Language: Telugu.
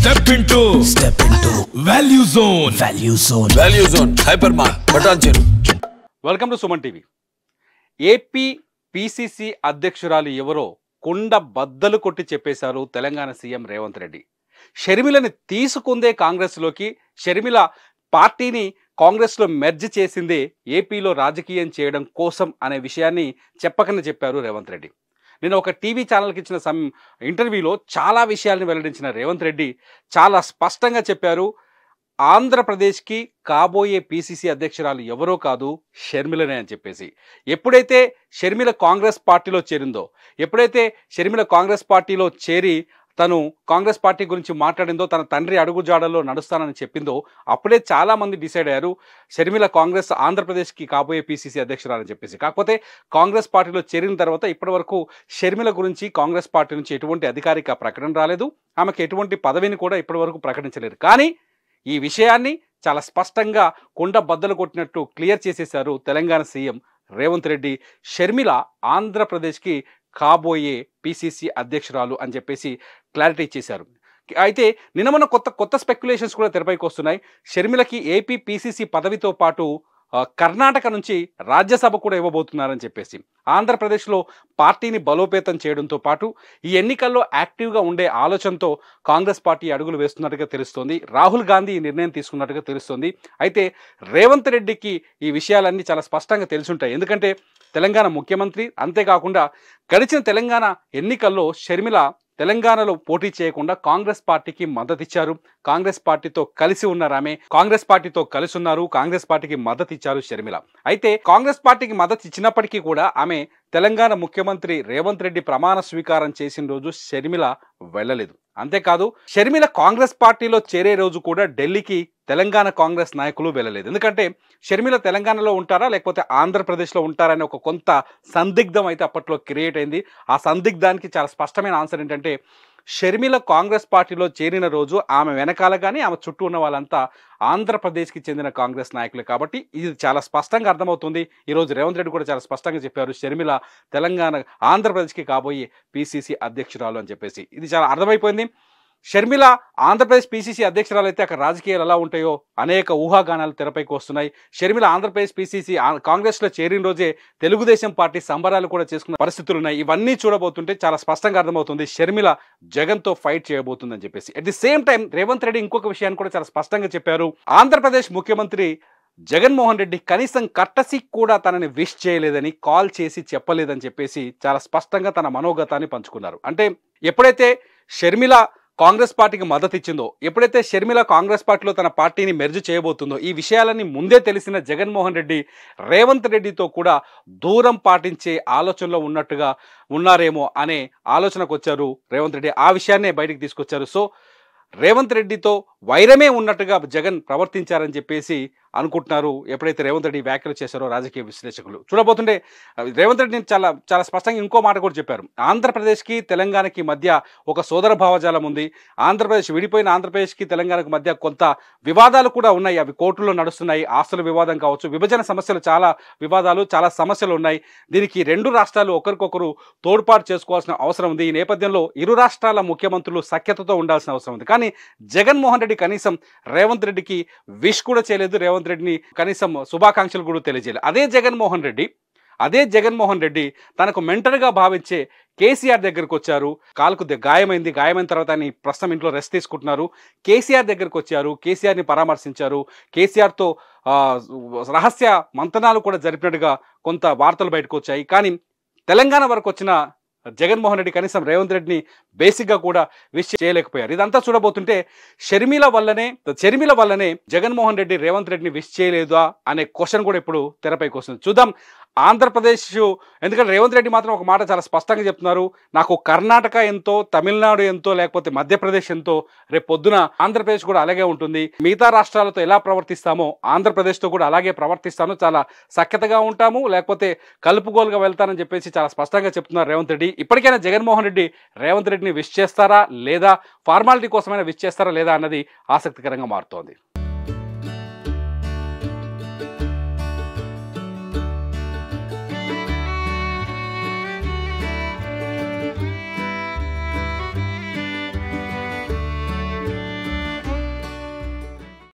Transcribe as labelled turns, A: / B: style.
A: Step into Value Zone. Value Zone. Hypermart. Button.
B: Welcome to Suman TV. AP PCC అధ్యక్షురాలు ఎవరో కుండ బద్దలు కొట్టి చెప్పేశారు తెలంగాణ సీఎం రేవంత్ రెడ్డి. షర్మిలని తీసుకుందే కాంగ్రెస్లోకి, షర్మిల పార్టీని కాంగ్రెస్లో మెర్జ్ చేసిందే ఏపీలో రాజకీయం చేయడం కోసం అనే విషయాన్ని చెప్పకనే చెప్పారు రేవంత్ రెడ్డి. నేను ఒక టీవీ ఛానల్కి ఇచ్చిన ఇంటర్వ్యూలో చాలా విషయాలను వెల్లడించిన రేవంత్ రెడ్డి చాలా స్పష్టంగా చెప్పారు, ఆంధ్రప్రదేశ్కి కాబోయే పిసిసి అధ్యక్షురాలు ఎవరో కాదు షర్మిలనే అని చెప్పేసి. ఎప్పుడైతే షర్మిల కాంగ్రెస్ పార్టీలో చేరిందో, ఎప్పుడైతే షర్మిల కాంగ్రెస్ పార్టీలో చేరి తను కాంగ్రెస్ పార్టీ గురించి మాట్లాడిందో, తన తండ్రి అడుగుజాడల్లో నడుస్తానని చెప్పిందో, అప్పుడే చాలామంది డిసైడ్ అయ్యారు షర్మిల కాంగ్రెస్ ఆంధ్రప్రదేశ్కి కాబోయే పిసిసి అధ్యక్షురాలని చెప్పేసి. కాకపోతే కాంగ్రెస్ పార్టీలో చేరిన తర్వాత ఇప్పటివరకు షర్మిల గురించి కాంగ్రెస్ పార్టీ నుంచి ఎటువంటి అధికారిక ప్రకటన రాలేదు, ఆమెకు ఎటువంటి పదవిని కూడా ఇప్పటివరకు ప్రకటించలేదు. కానీ ఈ విషయాన్ని చాలా స్పష్టంగా కుండ బద్దలు కొట్టినట్టు క్లియర్ చేసేశారు తెలంగాణ సీఎం రేవంత్ రెడ్డి. షర్మిల ఆంధ్రప్రదేశ్కి కాబోయే పిసిసి అధ్యక్షురాలు అని చెప్పేసి క్లారిటీ ఇచ్చేశారు. అయితే నిన్న కొత్త స్పెక్యులేషన్స్ కూడా తెరపైకి వస్తున్నాయి. షర్మిలకి ఏపీ పిసిసి పదవితో పాటు కర్ణాటక నుంచి రాజ్యసభ కూడా ఇవ్వబోతున్నారని చెప్పేసి. ఆంధ్రప్రదేశ్లో పార్టీని బలోపేతం చేయడంతో పాటు ఈ ఎన్నికల్లో యాక్టివ్గా ఉండే ఆలోచనతో కాంగ్రెస్ పార్టీ అడుగులు వేస్తున్నట్టుగా తెలుస్తోంది. రాహుల్ గాంధీ ఈ నిర్ణయం తీసుకున్నట్టుగా తెలుస్తోంది. అయితే రేవంత్ రెడ్డికి ఈ విషయాలన్నీ చాలా స్పష్టంగా తెలుసుంటాయి. ఎందుకంటే తెలంగాణ ముఖ్యమంత్రి, అంతేకాకుండా గడిచిన తెలంగాణ ఎన్నికల్లో షర్మిల తెలంగాణలో పోటీ చేయకుండా కాంగ్రెస్ పార్టీకి మద్దతు ఇచ్చారు. కాంగ్రెస్ పార్టీతో కలిసి ఉన్నారు, ఆమె కాంగ్రెస్ పార్టీతో కలిసి ఉన్నారు, కాంగ్రెస్ పార్టీకి మద్దతు ఇచ్చారు షర్మిల. అయితే కాంగ్రెస్ పార్టీకి మద్దతు ఇచ్చినప్పటికీ కూడా ఆమె తెలంగాణ ముఖ్యమంత్రి రేవంత్ రెడ్డి ప్రమాణ స్వీకారం చేసిన రోజు షర్మిల వెళ్ళలేదు. అంతేకాదు షర్మిల కాంగ్రెస్ పార్టీలో చేరే రోజు కూడా ఢిల్లీకి తెలంగాణ కాంగ్రెస్ నాయకులు వెళ్ళలేదు. ఎందుకంటే షర్మిల తెలంగాణలో ఉంటారా లేకపోతే ఆంధ్రప్రదేశ్లో ఉంటారా అనే ఒక కొంత సందిగ్ధం అయితే అప్పట్లో క్రియేట్ అయింది. ఆ సందిగ్ధానికి చాలా స్పష్టమైన ఆన్సర్ ఏంటంటే, షర్మిల కాంగ్రెస్ పార్టీలో చేరిన రోజు ఆమె వెనకాల కానీ ఆమె చుట్టూ ఉన్న వాళ్ళంతా ఆంధ్రప్రదేశ్కి చెందిన కాంగ్రెస్ నాయకులే. కాబట్టి ఇది చాలా స్పష్టంగా అర్థమవుతుంది. ఈరోజు రేవంత్ రెడ్డి కూడా చాలా స్పష్టంగా చెప్పారు షర్మిల తెలంగాణ ఆంధ్రప్రదేశ్కి కాబోయే పిసిసి అధ్యక్షురాలు అని చెప్పేసి. ఇది చాలా అర్థమైపోయింది. షర్మిల ఆంధ్రప్రదేశ్ పిసిసి అధ్యక్షురాలు అయితే అక్కడ రాజకీయాలు ఎలా ఉంటాయో అనేక ఊహాగానాలు తెరపైకి వస్తున్నాయి. షర్మిల ఆంధ్రప్రదేశ్ పిసిసి కాంగ్రెస్లో చేరిన రోజే తెలుగుదేశం పార్టీ సంబరాలు కూడా చేసుకున్న పరిస్థితులు ఉన్నాయి. ఇవన్నీ చూడబోతుంటే చాలా స్పష్టంగా అర్థమవుతుంది షర్మిల జగన్తో ఫైట్ చేయబోతుందని చెప్పేసి. At the same time Revanth Reddy ఇంకొక విషయాన్ని కూడా చాలా స్పష్టంగా చెప్పారు. ఆంధ్రప్రదేశ్ ముఖ్యమంత్రి జగన్మోహన్ రెడ్డి కనీసం కట్టసి కూడా తనని విష్ చేయలేదని, కాల్ చేసి చెప్పలేదని చెప్పేసి చాలా స్పష్టంగా తన మనోగతాన్ని పంచుకున్నారు. అంటే ఎప్పుడైతే షర్మిల కాంగ్రెస్ పార్టీకి మద్దతు ఇచ్చిందో, ఎప్పుడైతే షర్మిల కాంగ్రెస్ పార్టీలో తన పార్టీని మెర్జ్ చేయబోతుందో, ఈ విషయాలన్నీ ముందే తెలిసిన జగన్మోహన్ రెడ్డి రేవంత్ రెడ్డితో కూడా దూరం పాటించే ఆలోచనలో ఉన్నట్టుగా ఉన్నారేమో అనే ఆలోచనకు వచ్చారు రేవంత్ రెడ్డి. ఆ విషయాన్నే బయటికి తీసుకొచ్చారు. సో రేవంత్ రెడ్డితో వైరమే ఉన్నట్టుగా జగన్ ప్రవర్తించారని చెప్పేసి అనుకుంటున్నారు ఎప్పుడైతే రేవంత్ రెడ్డి వ్యాఖ్యలు చేశారో రాజకీయ విశ్లేషకులు. చూడబోతుంటే రేవంత్ రెడ్డి చాలా స్పష్టంగా ఇంకో మాట కూడా చెప్పారు. ఆంధ్రప్రదేశ్కి తెలంగాణకి మధ్య ఒక సోదర భావజాలం ఉంది. ఆంధ్రప్రదేశ్ విడిపోయిన ఆంధ్రప్రదేశ్కి తెలంగాణకు మధ్య కొంత వివాదాలు కూడా ఉన్నాయి, అవి కోర్టులో నడుస్తున్నాయి. ఆస్తుల వివాదం కావచ్చు, విభజన సమస్యలు, చాలా సమస్యలు ఉన్నాయి. దీనికి రెండు రాష్ట్రాలు ఒకరికొకరు తోడ్పాటు చేసుకోవాల్సిన అవసరం ఉంది. ఈ నేపథ్యంలో ఇరు రాష్ట్రాల ముఖ్యమంత్రులు సఖ్యతతో ఉండాల్సిన అవసరం ఉంది. కానీ జగన్మోహన్ రెడ్డి కనీసం రేవంత్ రెడ్డికి విష్ కూడా చేయలేదు, రేవంత్ రెడ్డిని కనీసం శుభాకాంక్షలు కూడా తెలియజేయలేదు. అదే జగన్మోహన్ రెడ్డి తనకు మెంటర్గా భావించే కేసీఆర్ దగ్గరకు వచ్చారు. కాలుకు గాయమైన తర్వాత ఆయన ప్రస్తుతం ఇంట్లో రెస్ట్ తీసుకుంటున్నారు. కేసీఆర్ దగ్గరకు వచ్చారు, కేసీఆర్ని పరామర్శించారు. కేసీఆర్తో రహస్య మంతనాలు కూడా జరిపినట్టుగా కొంత వార్తలు బయటకు వచ్చాయి. కానీ తెలంగాణ వరకు వచ్చిన జగన్మోహన్ రెడ్డి కనీసం రేవంత్ రెడ్డిని బేసిక్గా కూడా విష్ చేయలేకపోయారు. ఇదంతా చూడబోతుంటే షర్మిల వల్లనే జగన్మోహన్ రెడ్డి రేవంత్ రెడ్డిని విష్ చేయలేదా అనే క్వశ్చన్ కూడా ఇప్పుడు తెరపైకి వస్తుంది. చూద్దాం ఆంధ్రప్రదేశ్, ఎందుకంటే రేవంత్ రెడ్డి మాత్రం ఒక మాట చాలా స్పష్టంగా చెప్తున్నారు, నాకు కర్ణాటక ఎంతో, తమిళనాడు ఎంతో, లేకపోతే మధ్యప్రదేశ్ ఎంతో, రేపు పొద్దున ఆంధ్రప్రదేశ్ కూడా అలాగే ఉంటుంది. మిగతా రాష్ట్రాలతో ఎలా ప్రవర్తిస్తామో ఆంధ్రప్రదేశ్తో కూడా అలాగే ప్రవర్తిస్తాను, చాలా సఖ్యతగా ఉంటాము, లేకపోతే కలుపుగోలుగా వెళ్తానని చెప్పేసి చాలా స్పష్టంగా చెప్తున్నారు రేవంత్ రెడ్డి. ఇప్పటికైనా జగన్మోహన్ రెడ్డి రేవంత్ రెడ్డిని విష్ చేస్తారా లేదా, ఫార్మాలిటీ కోసమైనా విష్ చేస్తారా లేదా అన్నది ఆసక్తికరంగా మారుతోంది.